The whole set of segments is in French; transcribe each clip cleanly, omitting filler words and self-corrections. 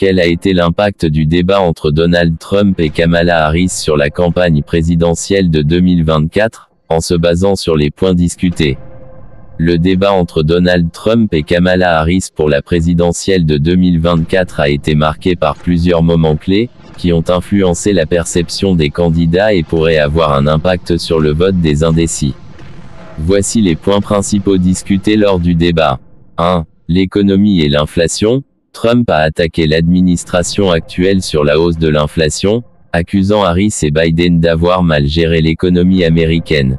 Quel a été l'impact du débat entre Donald Trump et Kamala Harris sur la campagne présidentielle de 2024, en se basant sur les points discutés? Le débat entre Donald Trump et Kamala Harris pour la présidentielle de 2024 a été marqué par plusieurs moments clés, qui ont influencé la perception des candidats et pourraient avoir un impact sur le vote des indécis. Voici les points principaux discutés lors du débat. 1. L'économie et l'inflation. Trump a attaqué l'administration actuelle sur la hausse de l'inflation, accusant Harris et Biden d'avoir mal géré l'économie américaine.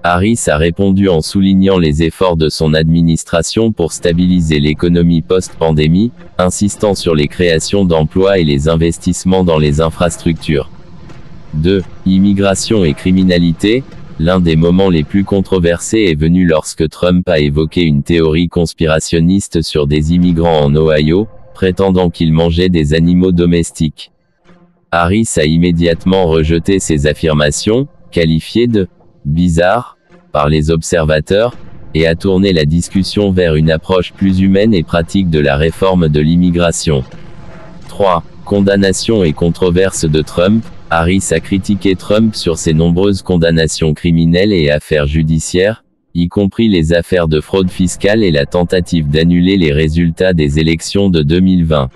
Harris a répondu en soulignant les efforts de son administration pour stabiliser l'économie post-pandémie, insistant sur les créations d'emplois et les investissements dans les infrastructures. 2. Immigration et criminalité. L'un des moments les plus controversés est venu lorsque Trump a évoqué une théorie conspirationniste sur des immigrants en Ohio, prétendant qu'ils mangeaient des animaux domestiques. Harris a immédiatement rejeté ces affirmations, qualifiées de « bizarres » par les observateurs, et a tourné la discussion vers une approche plus humaine et pratique de la réforme de l'immigration. 3. Condamnation et controverse de Trump. Harris a critiqué Trump sur ses nombreuses condamnations criminelles et affaires judiciaires, y compris les affaires de fraude fiscale et la tentative d'annuler les résultats des élections de 2020.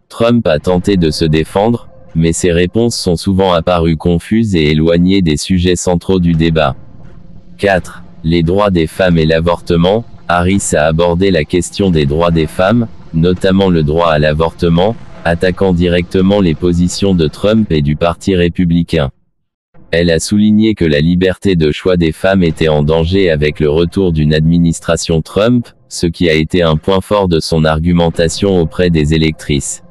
Trump a tenté de se défendre, mais ses réponses sont souvent apparues confuses et éloignées des sujets centraux du débat. 4. Les droits des femmes et l'avortement. Harris a abordé la question des droits des femmes, notamment le droit à l'avortement, attaquant directement les positions de Trump et du Parti républicain. Elle a souligné que la liberté de choix des femmes était en danger avec le retour d'une administration Trump, ce qui a été un point fort de son argumentation auprès des électrices.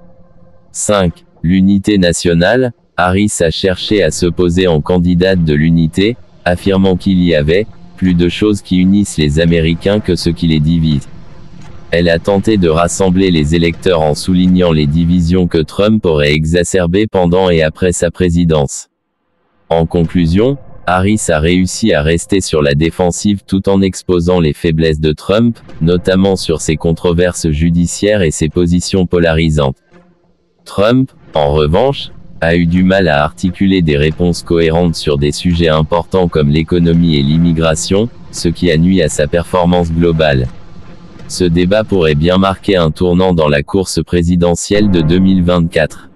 5. L'unité nationale. Harris a cherché à se poser en candidate de l'unité, affirmant qu'il y avait plus de choses qui unissent les Américains que ce qui les divise. Elle a tenté de rassembler les électeurs en soulignant les divisions que Trump aurait exacerbées pendant et après sa présidence. En conclusion, Harris a réussi à rester sur la défensive tout en exposant les faiblesses de Trump, notamment sur ses controverses judiciaires et ses positions polarisantes. Trump, en revanche, a eu du mal à articuler des réponses cohérentes sur des sujets importants comme l'économie et l'immigration, ce qui a nui à sa performance globale. Ce débat pourrait bien marquer un tournant dans la course présidentielle de 2024.